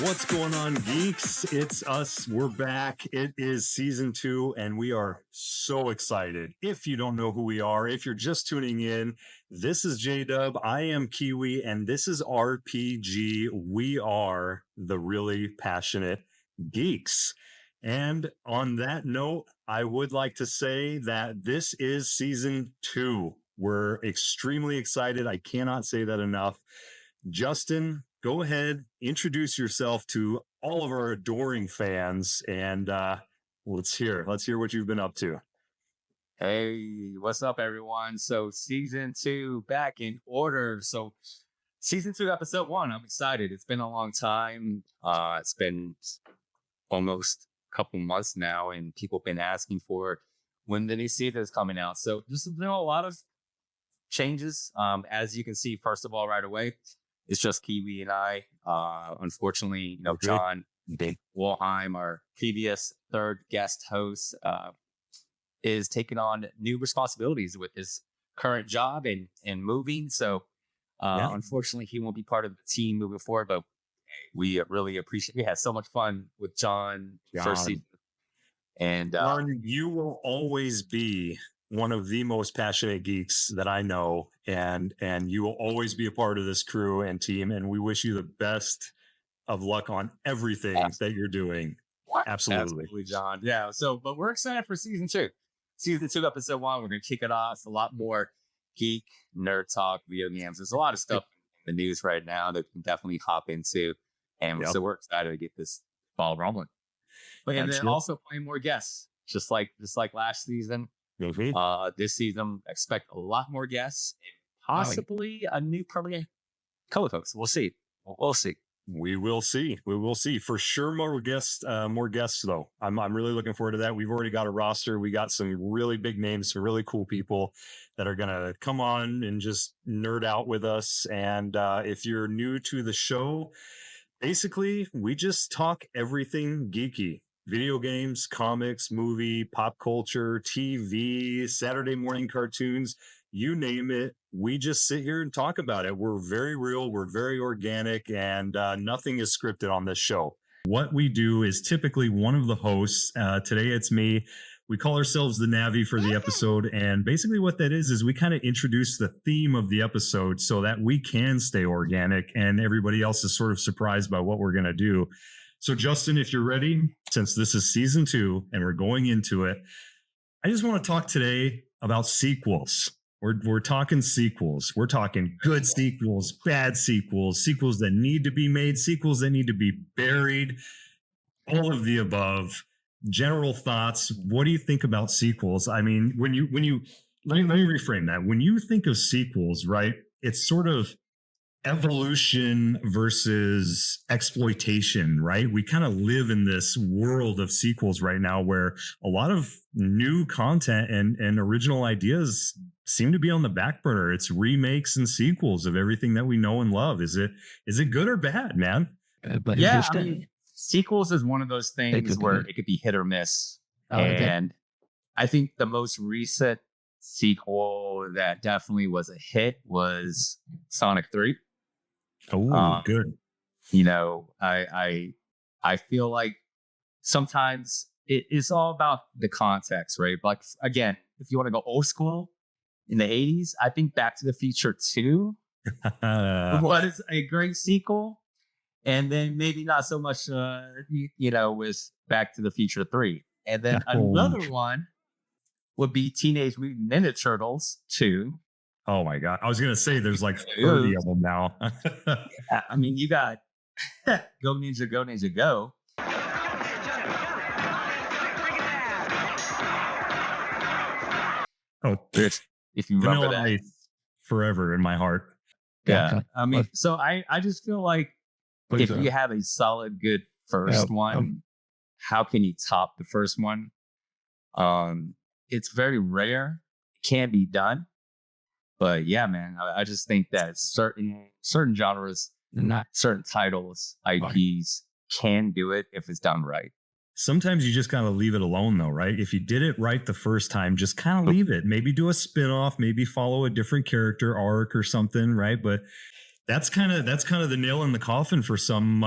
What's going on, geeks? It's us. We're back. It is season 2, and we are so excited. If you don't know who we are, if you're just tuning in, this is J-Dub. I am Kiwi, and this is RPG. We are the Really Passionate Geeks. And on that note, I would like to say that this is season 2. We're extremely excited. I cannot say that enough. Justin, go ahead, introduce yourself to all of our adoring fans, and let's hear what you've been up to. Hey, what's up, everyone? So season 2 back in order. So season 2, episode 1. I'm excited. It's been a long time. It's been almost a couple months now, and people have been asking for when the new season is coming out. So there's been a lot of changes. As you can see, first of all, right away, it's just Kiwi and I. Unfortunately, John Wilheim, our previous third guest host, is taking on new responsibilities with his current job and moving. So unfortunately, he won't be part of the team moving forward. But we really appreciate. We had so much fun with John first season. And John, you will always be one of the most passionate geeks that I know, and you will always be a part of this crew and team, and we wish you the best of luck on everything that you're doing. Absolutely, John. Yeah, but we're excited for season 2. Season 2, episode 1, we're going to kick it off. A lot more geek, nerd talk, video games. There's a lot of stuff in the news right now that we can definitely hop into, and so we're excited to get this ball rolling. And then also playing more guests, just like last season. This season, expect a lot more guests, and possibly a new permanent co-host. We'll see. We will see for sure. More guests though. I'm really looking forward to that. We've already got a roster. We got some really big names, some really cool people that are gonna come on and just nerd out with us. And if you're new to the show, basically we just talk everything geeky. Video games, comics, movie, pop culture, TV, Saturday morning cartoons, you name it. We just sit here and talk about it. We're very real. We're very organic, and nothing is scripted on this show. What we do is typically one of the hosts. Today it's me. We call ourselves the Navi for the episode. And basically what that is we kind of introduce the theme of the episode so that we can stay organic and everybody else is sort of surprised by what we're going to do. So Justin, if you're ready, since this is season 2 and we're going into it, I just want to talk today about sequels. We're talking sequels. We're talking good sequels, bad sequels, sequels that need to be made, sequels that need to be buried, all of the above. General thoughts. What do you think about sequels? I mean, when you let me reframe that. When you think of sequels, right, it's sort of evolution versus exploitation, right? We kind of live in this world of sequels right now where a lot of new content and original ideas seem to be on the back burner. It's remakes and sequels of everything that we know and love. Is it good or bad, man? But yeah, I mean, sequels is one of those things where it could be hit or miss. And I think the most recent sequel that definitely was a hit was Sonic 3. Oh, good. I feel like sometimes it's all about the context, right? Like, again, if you want to go old school in the 80s, I think Back to the Future 2 was a great sequel. And then maybe not so much, with Back to the Future 3. And then another one would be Teenage Mutant Ninja Turtles 2. Oh my God. I was going to say there's like 30 of them now. I mean, you got Go Ninja, Go Ninja, Go. Oh, if you remember that. Ice forever in my heart. Yeah. I mean, so I just feel like if you have a solid, good first one, how can you top the first one? It's very rare. It can be done. But yeah, man, I just think that certain genres, not certain titles, IPs can do it if it's done right. Sometimes you just gotta leave it alone though, right? If you did it right the first time, just kind of leave it. Maybe do a spin-off, maybe follow a different character arc or something, right? But that's kind of the nail in the coffin for some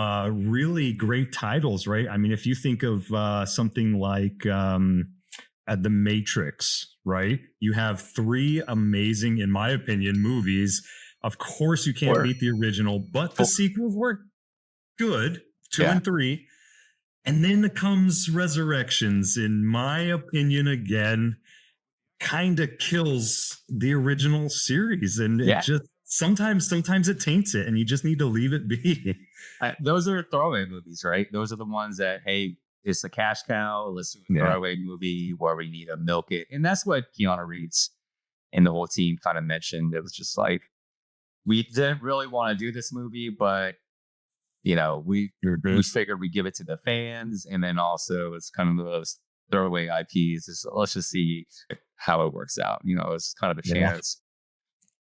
really great titles, right? I mean, if you think of something like The Matrix, right? You have 3 amazing, in my opinion, movies. Of course, you can't beat the original, but the sequels were good, 2 and 3. And then comes Resurrections, in my opinion, again, kind of kills the original series, and it just sometimes it taints it, and you just need to leave it be. Those are throwaway movies, right? Those are the ones that, hey, it's a cash cow. Let's do a throwaway movie where we need to milk it, and that's what Keanu Reeves and the whole team kind of mentioned. It was just like, we didn't really want to do this movie, but you know, we figured we'd give it to the fans, and then also it's kind of those throwaway IPs. Let's just see how it works out. You know, it's kind of a chance.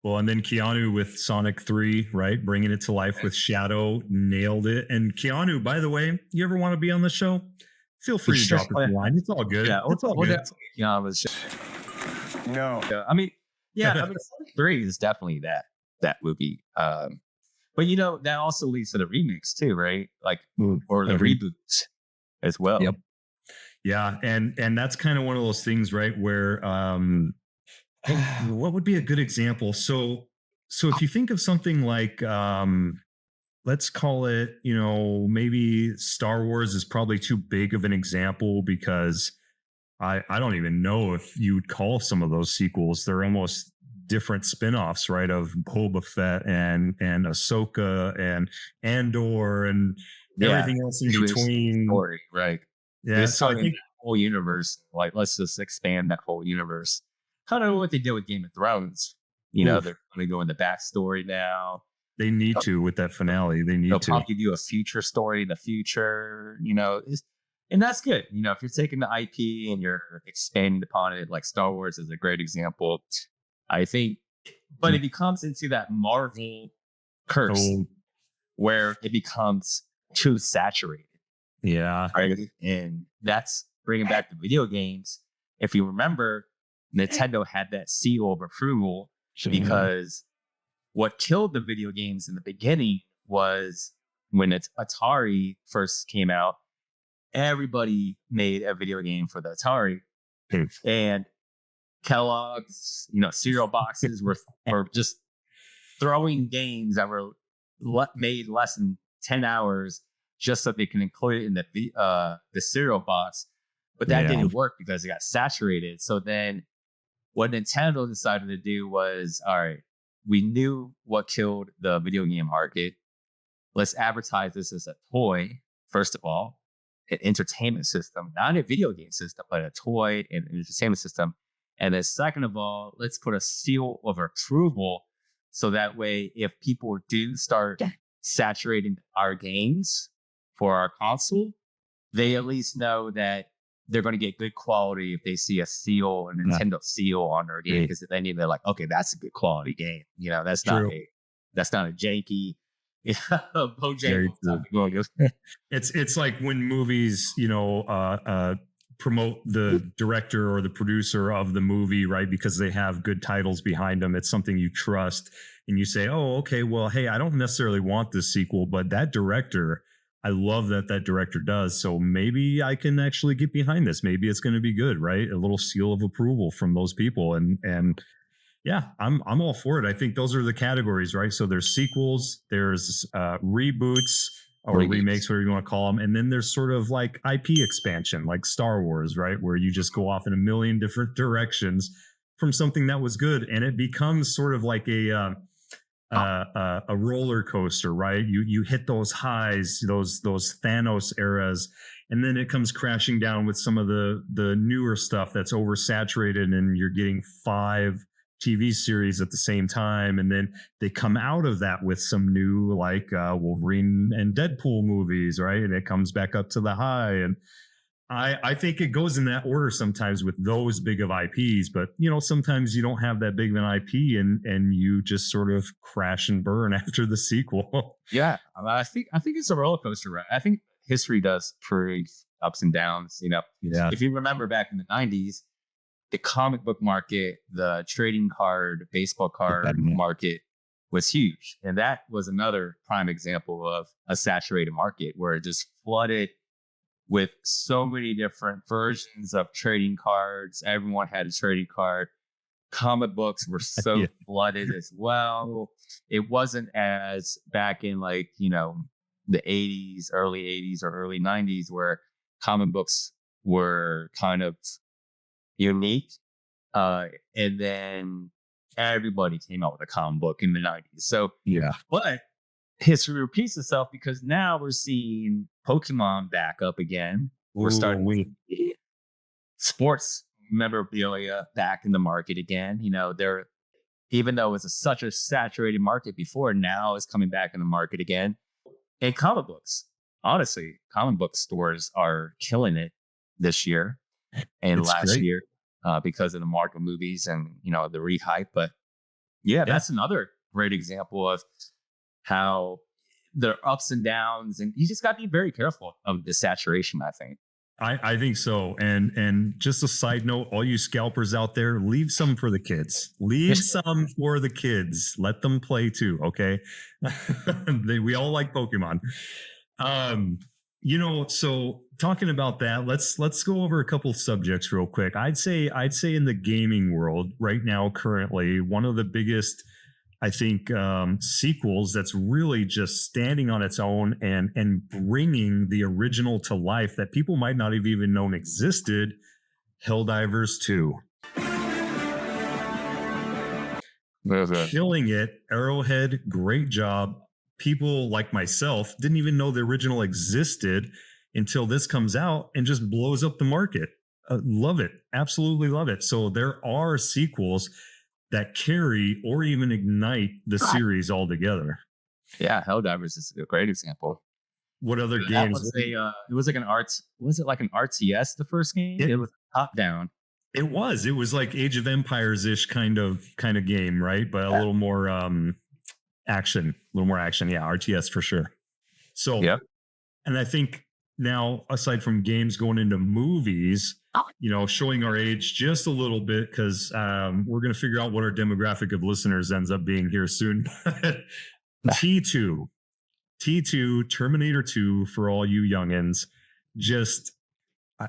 Well, and then Keanu with Sonic 3, right? Bringing it to life with Shadow, nailed it. And Keanu, by the way, you ever want to be on the show? Feel free to drop us a line. It's all good. Yeah, it's all good. Keanu was no. I mean, Sonic 3 is definitely that movie. But you know, that also leads to the remakes too, right? Like, or the reboots as well. Yep. Yeah, and that's kind of one of those things, right? Where what would be a good example? So if you think of something like let's call it, you know, maybe Star Wars is probably too big of an example, because I don't even know if you would call some of those sequels. They're almost different spin-offs, right, of Boba Fett and Ahsoka and Andor and everything else in between. Story, right. Yeah, so I think the whole universe, like, let's just expand that whole universe. Kind of what they did with Game of Thrones. You know, they're going to go in the backstory now. They need to with that finale. They'll probably do a future story in the future, you know, and that's good. You know, if you're taking the IP and you're expanding upon it, like Star Wars is a great example, I think. But it becomes into that Marvel curse where it becomes too saturated. Yeah. Right? And that's bringing back the video games. If you remember, Nintendo had that seal of approval because what killed the video games in the beginning was when Atari first came out, everybody made a video game for the Atari. And Kellogg's, you know, cereal boxes were just throwing games that were made less than 10 hours just so they can include it in the cereal box. But that didn't work because it got saturated. So then what Nintendo decided to do was, all right, we knew what killed the video game market. Let's advertise this as a toy, first of all, an entertainment system, not a video game system, but a toy and an entertainment system. And then second of all, let's put a seal of approval so that way if people do start saturating our games for our console, they at least know that they're going to get good quality if they see a seal, a Nintendo seal on their game, because then they're like, okay, that's a good quality game. You know, that's not a janky. It's like when movies, you know, promote the director or the producer of the movie, right? Because they have good titles behind them. It's something you trust, and you say, oh, okay, well, hey, I don't necessarily want this sequel, but that director, I love that director does. So maybe I can actually get behind this. Maybe it's going to be good, right? A little seal of approval from those people. And yeah, I'm all for it. I think those are the categories, right? So there's sequels, there's reboots or remakes, whatever you want to call them. And then there's sort of like IP expansion, like Star Wars, right? Where you just go off in a million different directions from something that was good. And it becomes sort of like a roller coaster, right? You hit those highs, those Thanos eras, and then it comes crashing down with some of the newer stuff that's oversaturated, and you're getting 5 TV series at the same time, and then they come out of that with some new like Wolverine and Deadpool movies, right? And it comes back up to the high, and I think it goes in that order sometimes with those big of IPs, but you know, sometimes you don't have that big of an IP and you just sort of crash and burn after the sequel. Yeah, I think it's a roller coaster, right? I think history does pretty ups and downs. You know, if you remember back in the 90s, the comic book market, the trading card, baseball card market was huge. And that was another prime example of a saturated market where it just flooded with so many different versions of trading cards. Everyone had a trading card. Comic books were so flooded as well. It wasn't as back in like, the 80s, early 80s or early 90s where comic books were kind of unique. And then everybody came out with a comic book in the 90s. So, but history repeats itself because now we're seeing Pokemon back up again. We're starting to see sports memorabilia back in the market again. They're, even though it's such a saturated market before, now it's coming back in the market again. And comic books, honestly, comic book stores are killing it this year and last year because of the Marvel movies and, the rehype. But that's another great example of how there are ups and downs. And you just got to be very careful of the saturation, I think. I think so. And just a side note, all you scalpers out there, leave some for the kids. Leave some for the kids. Let them play too. Okay. We all like Pokemon. So talking about that, let's go over a couple subjects real quick. I'd say in the gaming world right now, currently, one of the biggest, I think, sequels that's really just standing on its own and bringing the original to life that people might not have even known existed, Helldivers 2. Killing it. Arrowhead, great job. People like myself didn't even know the original existed until this comes out and just blows up the market. Love it. Absolutely love it. So there are sequels that carry or even ignite the series altogether. Yeah, Helldivers is a great example. What other games? It was like an RTS, the first game? It was top down. It was like Age of Empires-ish kind of game, right? But a little more action. Yeah, RTS for sure. So, and I think now, aside from games, going into movies, showing our age just a little bit because we're going to figure out what our demographic of listeners ends up being here soon. T2, Terminator 2 for all you youngins. Just,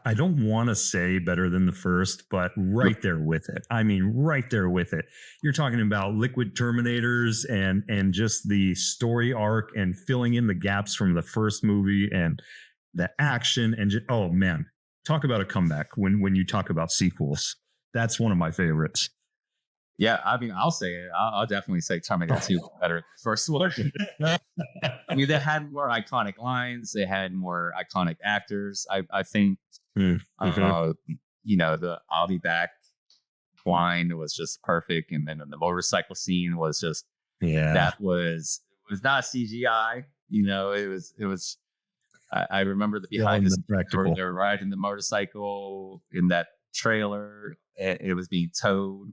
I don't want to say better than the first, but right there with it. I mean, right there with it. You're talking about liquid Terminators and just the story arc and filling in the gaps from the first movie and the action and oh man, talk about a comeback when you talk about sequels. That's one of my favorites. Yeah, I mean, I'll say it. I'll definitely say Terminator 2 better. First one. I mean, they had more iconic lines. They had more iconic actors. I think, the I'll be back line was just perfect. And then the motorcycle scene was just, it was not CGI. It was, I remember the behind the scenes. They were riding the motorcycle in that trailer. It was being towed.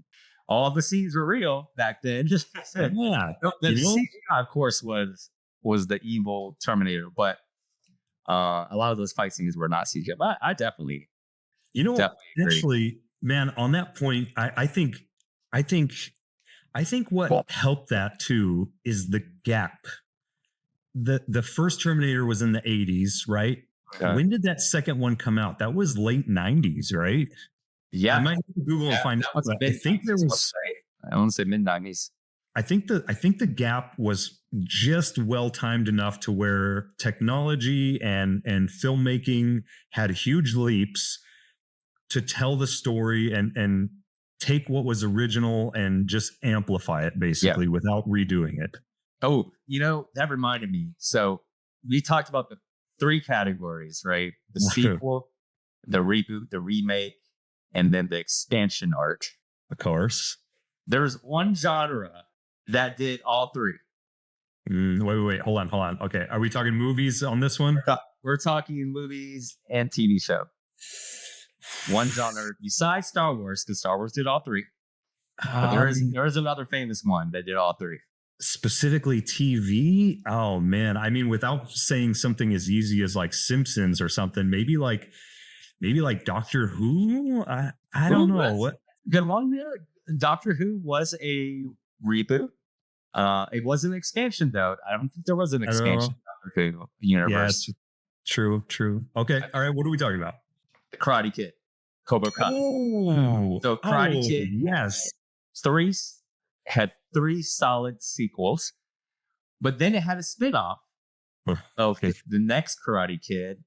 All the scenes were real back then. Just the CGI, of course, was the evil Terminator, but a lot of those fight scenes were not CGI. But I definitely, actually, man, on that point, I think what helped that too is the gap. The first Terminator was in the 80s, right? Okay. When did that second one come out? That was late 90s, right? Yeah, I might have to Google and find out. I think there was. I want to say mid 90s. I think the gap was just well timed enough to where technology and filmmaking had huge leaps to tell the story and take what was original and just amplify it basically without redoing it. Oh, that reminded me. So we talked about the three categories, right? The sequel, the reboot, the remake, and then the expansion arc. Of course. There's one genre that did all three. Wait. Hold on. Okay. Are we talking movies on this one? We're talking movies and TV show. One genre besides Star Wars, because Star Wars did all three. But there is another famous one that did all three. Specifically TV? Oh man. I mean, without saying something as easy as like Simpsons or something, maybe like Doctor Who. I don't know what. Good one. Doctor Who was a reboot. It was an expansion though. I don't think there was an I don't know. expansion of the universe. Yeah, true. Okay. All right. What are we talking about? The Karate Kid, Cobra Kai. Oh, So Karate Kid, yes. had three solid sequels, but then it had a spin-off of the next Karate Kid,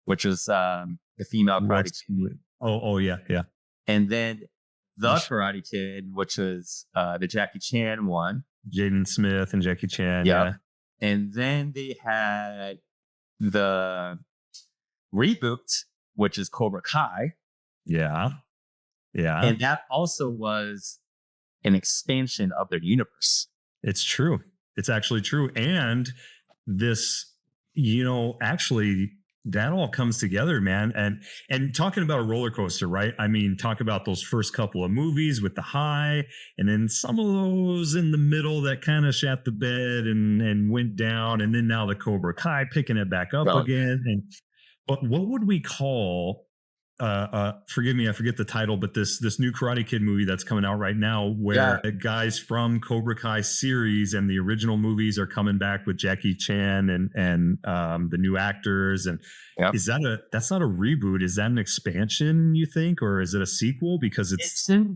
which was the female Karate Kid. Oh, yeah. And then the Karate Kid, which was the Jackie Chan one. Jaden Smith and Jackie Chan. Yep. Yeah. And then they had the reboot, which is Cobra Kai. Yeah. And that also was an expansion of their universe. It's true. It's actually true. And this, actually, that all comes together, man. And talking about a roller coaster, right? I mean, talk about those first couple of movies with the high, and then some of those in the middle that kind of shat the bed and went down, and then now the Cobra Kai picking it back up again. But what would we call? Forgive me, I forget the title, but this new Karate Kid movie that's coming out right now, where the guys from Cobra Kai series and the original movies are coming back with Jackie Chan and the new actors. And that's not a reboot? Is that an expansion, you think, or is it a sequel? Because it's kind of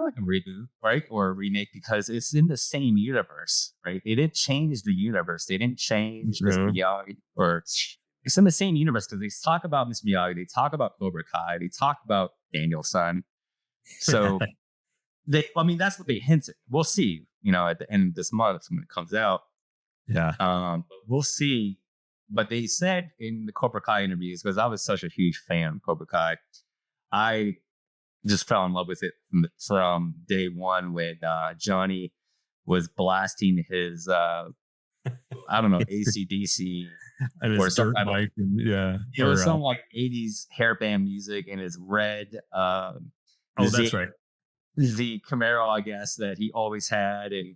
like a reboot, right, or a remake, because it's in the same universe, right? They didn't change the universe. They didn't change Miss Miyagi or. It's in the same universe because they talk about Miss Miyagi, they talk about Cobra Kai, they talk about Daniel-san. So that's what they hinted. We'll see, at the end of this month when it comes out. Yeah. But we'll see. But they said in the Cobra Kai interviews, because I was such a huge fan of Cobra Kai, I just fell in love with it from day one when Johnny was blasting his AC/DC and his dirt bike. It was some like 80s hairband music and his red that's right, the Camaro, I guess, that he always had, and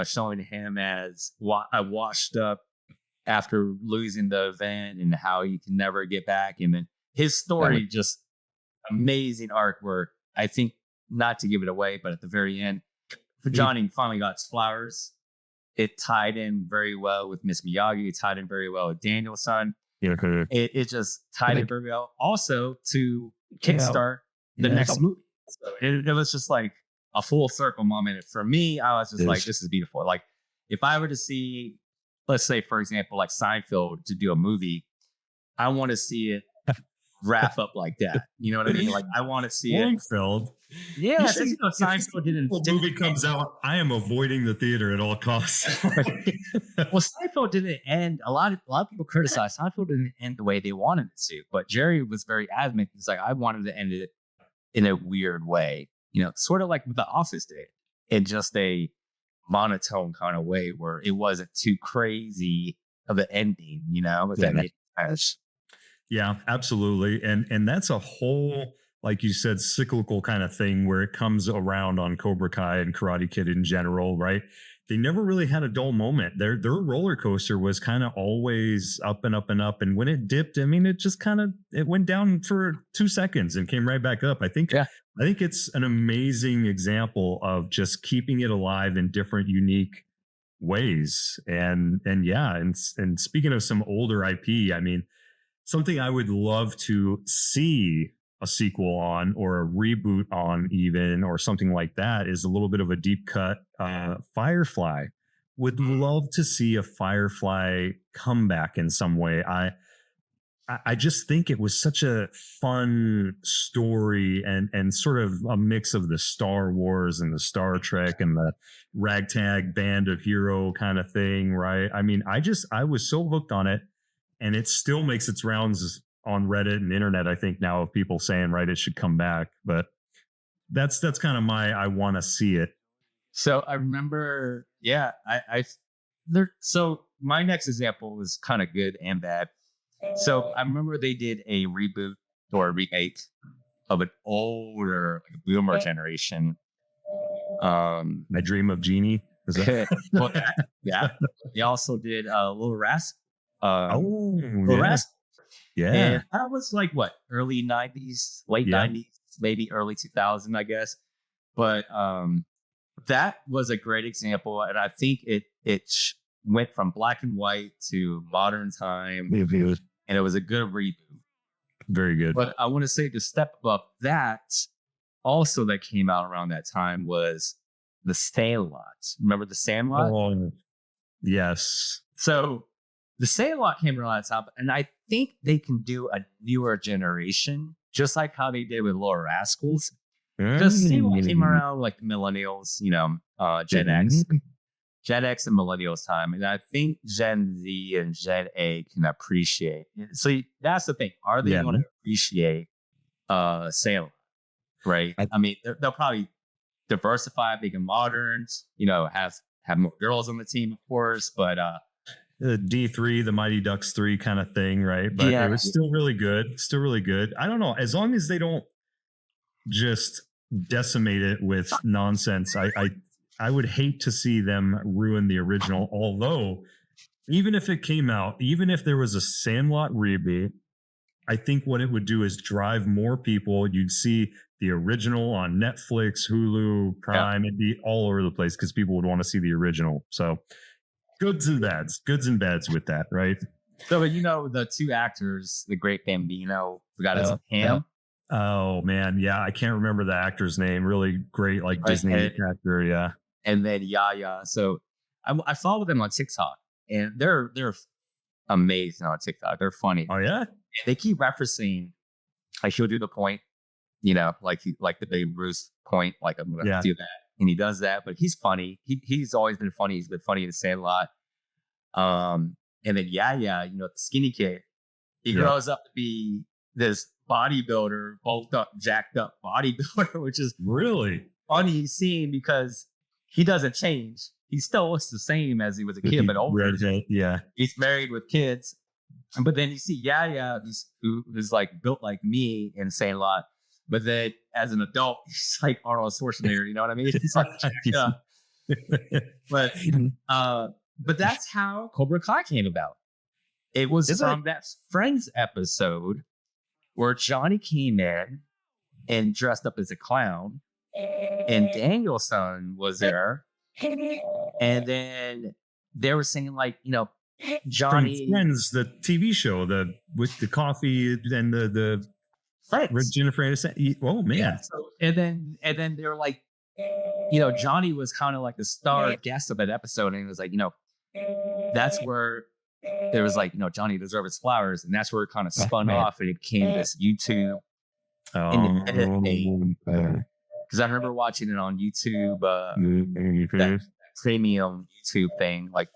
showing him as washed up after losing the event and how he can never get back, and then his story, just amazing artwork. I think, not to give it away, but at the very end, Johnny finally got his flowers. It tied in very well with Miss Miyagi. It tied in very well with Daniel-san. It just tied in very well. Also to kickstart the next movie. So it was just like a full circle moment. For me, I was just like, this is beautiful. Like, if I were to see, let's say, for example, like Seinfeld to do a movie, I want to see it wrap up like that. You know what I mean? Like, I want to see Seinfeld. Yeah, Seinfeld didn't. The movie comes out, I am avoiding the theater at all costs. Well, Seinfeld didn't end. A lot of people criticize Seinfeld didn't end the way they wanted it to, but Jerry was very adamant. He's like, I wanted to end it in a weird way, sort of like what The Office did, in just a monotone kind of way where it wasn't too crazy of an ending. If that made sense. Yeah, absolutely. And that's a whole, like you said, cyclical kind of thing where it comes around on Cobra Kai and Karate Kid in general, right? They never really had a dull moment. Their roller coaster was kind of always up and up and up. And when it dipped, it just it went down for 2 seconds and came right back up. I think it's an amazing example of just keeping it alive in different, unique ways. And speaking of some older IP, something I would love to see a sequel on, or a reboot on even, or something like that, is a little bit of a deep cut. Firefly. Would love to see a Firefly comeback in some way. I just think it was such a fun story and sort of a mix of the Star Wars and the Star Trek and the ragtag band of hero kind of thing, right? I was so hooked on it, and it still makes its rounds on Reddit and internet, I think, now, of people saying, right, it should come back. But that's kind of I want to see it. So I remember, so my next example was kind of good and bad. So I remember they did a reboot or a remake of an older boomer generation. My Dream of Jeannie. Is that? They also did Little Rascal. Little Rascal. Yeah. And that was like early 90s, late 90s, maybe early 2000, I guess. But that was a great example, and I think it went from black and white to modern time, and it was a good reboot. Very good. But I want to say the step above that, also that came out around that time, was The Sandlot. Remember The Sandlot? Oh, yes. So The Sandlot came around that time, and I think they can do a newer generation, just like how they did with Laura Rascals. Just see what came around, like the millennials, Gen X. Gen X and millennials time. And I think Gen Z and Gen A can appreciate it. So that's the thing. Are they going to appreciate Salem? Right. I mean, they'll probably diversify, make it modern, have more girls on the team, of course, but the D3, the Mighty Ducks 3 kind of thing, right? But it was still really good. Still really good. I don't know. As long as they don't just decimate it with nonsense, I would hate to see them ruin the original. Although, even if it came out, even if there was a Sandlot reboot, I think what it would do is drive more people. You'd see the original on Netflix, Hulu, Prime. It'd be all over the place because people would want to see the original. So goods and bads with that, right? So, the two actors, the great Bambino, we got his Ham. Oh man, yeah, I can't remember the actor's name. Really great, like Disney actor, yeah. And then Yaya. So I follow them on TikTok, and they're amazing on TikTok. They're funny. Oh yeah. And they keep referencing, like he'll do the point, like the Babe Ruth point, like I'm gonna do that, and he does that. But he's funny. He's always been funny. He's been funny in the Sandlot. And then Yaya, the skinny kid, he grows up to be this bodybuilder, bulked up, jacked up bodybuilder, which is really funny scene because he doesn't change. He still looks the same as he was a kid, but older. Yeah. He's married with kids. But then you see Yaya, who's like built like me in Sandlot. But then as an adult, he's like Arnold Schwarzenegger. You know what I mean? He's like, but that's how Cobra Kai came about. It was from that Friends episode where Johnny came in and dressed up as a clown, and Danielson was there, and then they were saying like, Johnny from Friends, the TV show, with the coffee and the Friends. Jennifer Aniston. Oh man! Yeah, so, and then they were like, Johnny was kind of like the star guest of that episode, and it was like, that's where there was like, Johnny deserves his flowers, and that's where it kind of spun off, and it became this YouTube independent thing. Because I remember watching it on YouTube, that premium YouTube thing, like,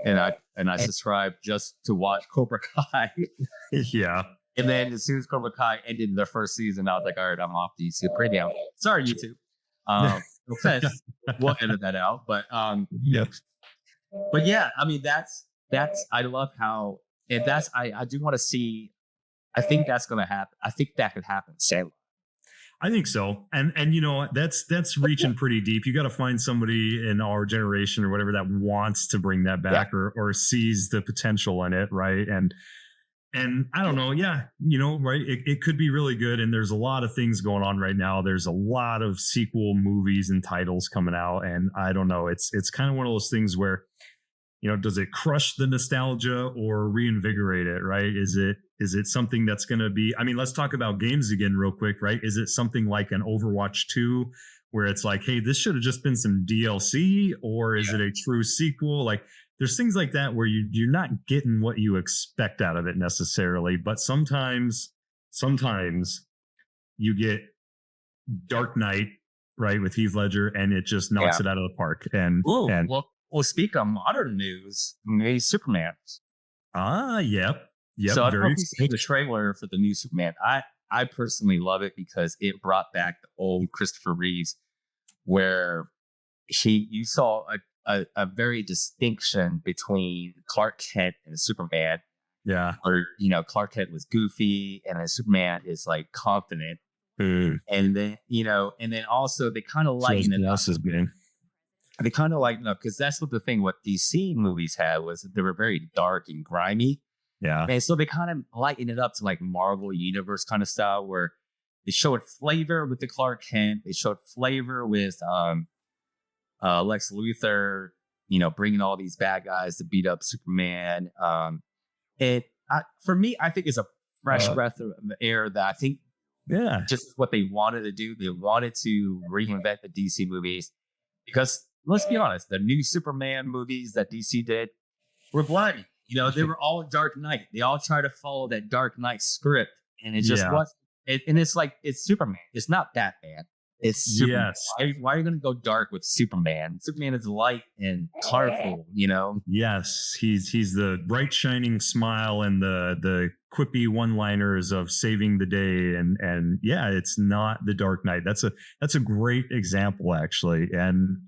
and I subscribed just to watch Cobra Kai. Yeah. And then as soon as Cobra Kai ended their first season, I was like, all right, I'm off the YouTube Premium. Sorry, YouTube. No offense. We'll edit that out. But But yeah, I mean that's I love how, and that's I do want to see. I think that's gonna happen. I think that could happen. Sadly. I think so. And that's reaching pretty deep. You got to find somebody in our generation or whatever that wants to bring that back or sees the potential in it. Right. And I don't know. Yeah. Right. It could be really good. And there's a lot of things going on right now. There's a lot of sequel movies and titles coming out. And I don't know. It's kind of one of those things where, does it crush the nostalgia or reinvigorate it? Right. Is it something that's going to be, I mean, let's talk about games again real quick, right? Is it something like an Overwatch 2 where it's like, hey, this should have just been some DLC, or is it a true sequel? Like there's things like that where you're not getting what you expect out of it necessarily, but sometimes you get Dark Knight, right, with Heath Ledger, and it just knocks it out of the park. Well, speak of modern news, maybe Superman. Yep. So I don't know if you see the trailer for the new Superman. I personally love it because it brought back the old Christopher Reeves, where you saw a very distinction between Clark Kent and Superman. Yeah. Or, Clark Kent was goofy and then Superman is like confident. And then also they kind of lighten it up. They kind of lighten up because that's what DC movies had was that they were very dark and grimy. Yeah. And so they kind of lighten it up to like Marvel Universe kind of style where they showed flavor with the Clark Kent. They showed flavor with Lex Luthor, bringing all these bad guys to beat up Superman. For me, I think it's a fresh breath of air that I think just what they wanted to do. They wanted to reinvent the DC movies because let's be honest, the new Superman movies that DC did were bloody. They were all Dark Knight. They all try to follow that Dark Knight script, and it just wasn't. And it's like, it's Superman. It's not Batman. It's Superman. Yes. Why are you going to go dark with Superman? Superman is light and colorful, Yes, he's the bright shining smile and the quippy one-liners of saving the day, and it's not the Dark Knight. That's a great example, actually. And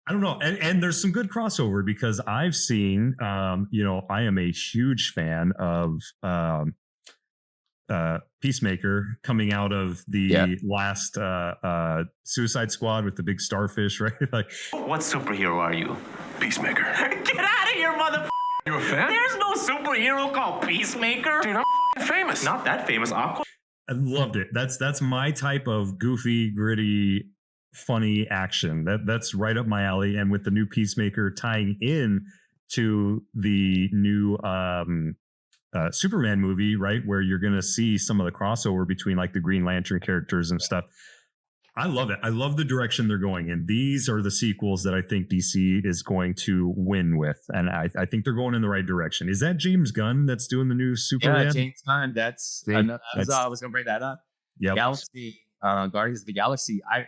I don't know, and there's some good crossover because I've seen, I am a huge fan of Peacemaker coming out of the last Suicide Squad with the big starfish, right? Like, what superhero are you? Peacemaker. Get out of here, motherfucker! You a fan? There's no superhero called Peacemaker. Dude, I'm famous. Not that famous. I loved it. That's my type of goofy, gritty, funny action. That's right up my alley. And with the new Peacemaker tying in to the new Superman movie, right, where you're going to see some of the crossover between like the Green Lantern characters and stuff. I love it. I love the direction they're going in. These are the sequels that I think DC is going to win with, and I think they're going in the right direction. Is that James Gunn that's doing the new Superman? Yeah, James Gunn. I was going to bring that up. Yeah, Galaxy, Guardians of the Galaxy. I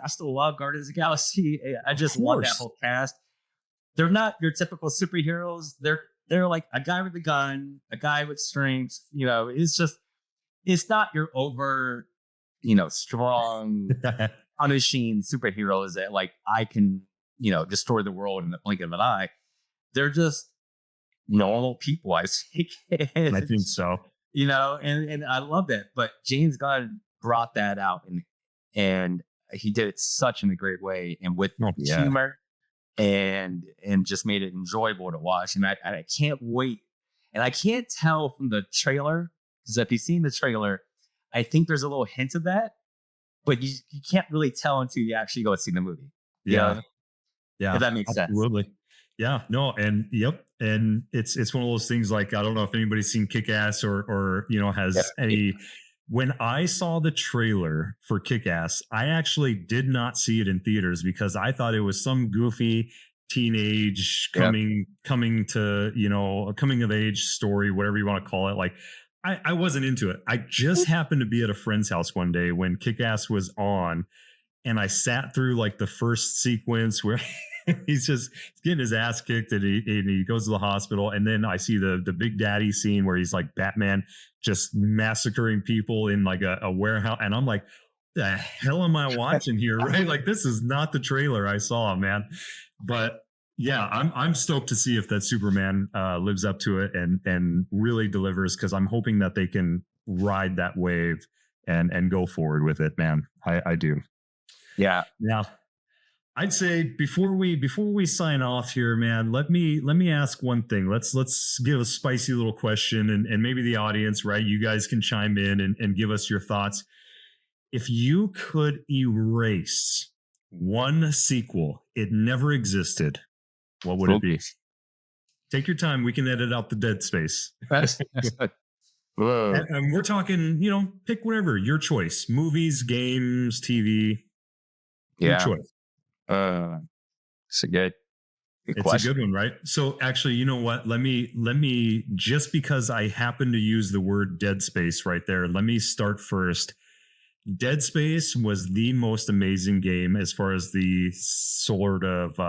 still love Guardians of the Galaxy. I just love that whole cast. They're not your typical superheroes. They're like a guy with a gun, a guy with strength. It's not your over, strong, punishing superheroes that like I can, destroy the world in the blink of an eye. They're just normal people, I think. I think so. And I love that. But James Gunn brought that out and he did it in a great way and with humor. And just made it enjoyable to watch. And I can't wait. And I can't tell from the trailer, because if you've seen the trailer, I think there's a little hint of that, but you can't really tell until you actually go see the movie. Yeah. If that makes sense. Absolutely. Yeah. No. And and it's one of those things like, I don't know if anybody's seen Kick-Ass or has any. When I saw the trailer for Kick-Ass, I actually did not see it in theaters because I thought it was some goofy teenage coming to, a coming of age story, whatever you want to call it. Like, I wasn't into it. I just happened to be at a friend's house one day when Kick-Ass was on, and I sat through like the first sequence where he's getting his ass kicked and he goes to the hospital. And then I see the Big Daddy scene where he's like Batman just massacring people in like a warehouse. And I'm like, the hell am I watching here? Right? Like, this is not the trailer I saw, man. But yeah, I'm stoked to see if that Superman lives up to it and really delivers, because I'm hoping that they can ride that wave and go forward with it, man. I do. Yeah. Yeah. I'd say before we sign off here, man, let me ask one thing. Let's give a spicy little question, and maybe the audience, right? You guys can chime in and give us your thoughts. If you could erase one sequel, it never existed, what would it be? Take your time. We can edit out the dead space. And we're talking, pick whatever, your choice. Movies, games, TV. Your choice. It's a good it's question. A good one, right? So actually, you know what? Let me just because I happen to use the word Dead Space right there, let me start first. Dead Space was the most amazing game as far as the sort of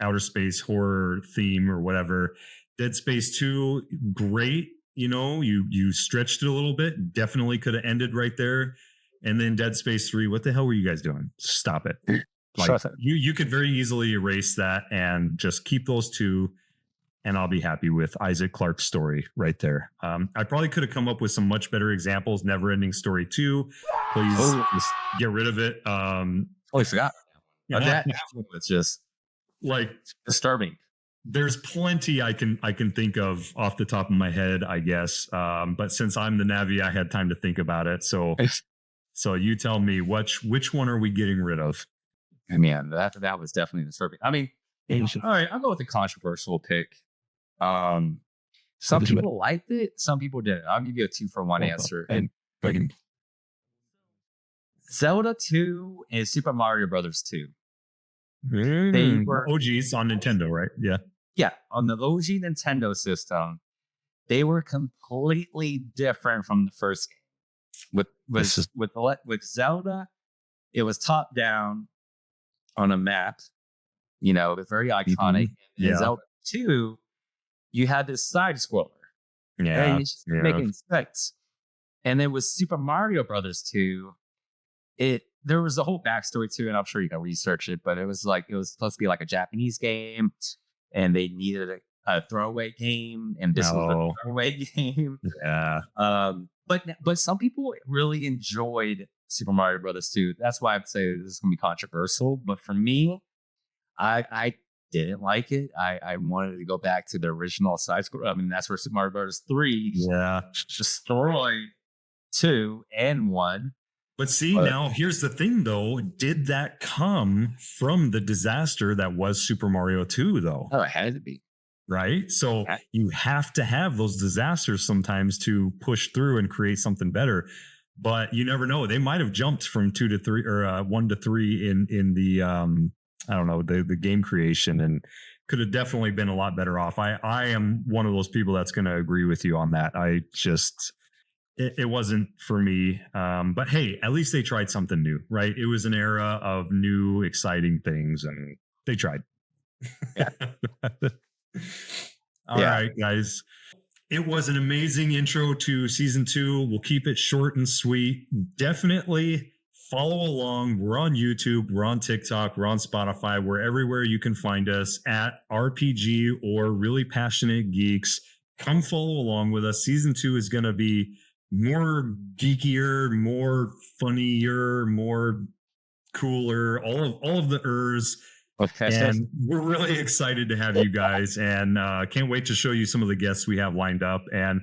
outer space horror theme or whatever. Dead Space 2, great. You stretched it a little bit. Definitely could have ended right there. And then Dead Space 3, what the hell were you guys doing? Stop it. Like, you could very easily erase that and just keep those two, and I'll be happy with Isaac Clarke's story right there. I probably could have come up with some much better examples. Neverending Story 2, please just get rid of it. I forgot. That was just like disturbing. There's plenty I can think of off the top of my head, I guess. But since I'm the Navi, I had time to think about it. So you tell me which one are we getting rid of? I mean, that was definitely disturbing. I mean, all right, I'll go with the controversial pick. Some people liked it, some people didn't. I'll give you a 2-for-1 answer. And Zelda 2 and Super Mario Brothers 2. They were OGs on Nintendo, right? Yeah. Yeah, on the OG Nintendo system, they were completely different from the first game. With Zelda, it was top down on a map. You know, it was very iconic. Mm-hmm. And Zelda 2, you had this side scroller. Yeah. And it's just making sense. And then with Super Mario Brothers 2, there was a whole backstory to it, and I'm sure you can research it, but it was supposed to be like a Japanese game, and they needed a throwaway game, and this was a throwaway game. Yeah. But some people really enjoyed Super Mario Brothers 2. That's why I'd say this is gonna be controversial. But for me, I didn't like it. I wanted to go back to the original side scroll. I mean, that's where Super Mario Brothers 3 destroyed 2 and 1. But see, now here's the thing, though. Did that come from the disaster that was Super Mario 2, though? Oh, it had to be. Right? So you have to have those disasters sometimes to push through and create something better. But you never know. They might have jumped from 2 to 3 or 1 to 3 in the, I don't know, the game creation, and could have definitely been a lot better off. I am one of those people that's going to agree with you on that. It wasn't for me. But hey, at least they tried something new, right? It was an era of new, exciting things, and they tried. Yeah. All right, guys. It was an amazing intro to season 2. We'll keep it short and sweet. Definitely follow along. We're on YouTube, we're on TikTok, we're on Spotify. We're everywhere you can find us at RPG or Really Passionate Geeks. Come follow along with us. Season 2 is going to be more geekier, more funnier, more cooler, all of the ers. And we're really excited to have you guys, and can't wait to show you some of the guests we have lined up. And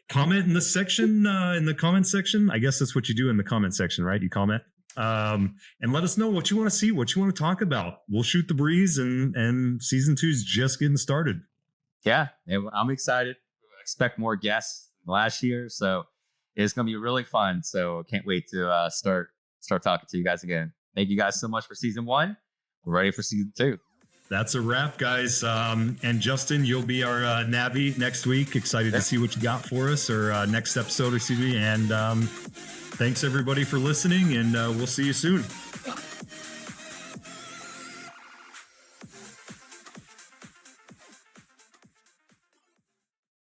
comment in the section, in the comment section. I guess that's what you do in the comment section, right? You comment and let us know what you want to see, what you want to talk about. We'll shoot the breeze, and season 2 is just getting started. Yeah, I'm excited. Expect more guests than last year, so it's going to be really fun. So can't wait to start talking to you guys again. Thank you guys so much for season 1. We're ready for season 2. That's a wrap, guys. And Justin, you'll be our Navi next week. Excited to see what you got for us, or next episode, excuse me. And thanks everybody for listening, and we'll see you soon.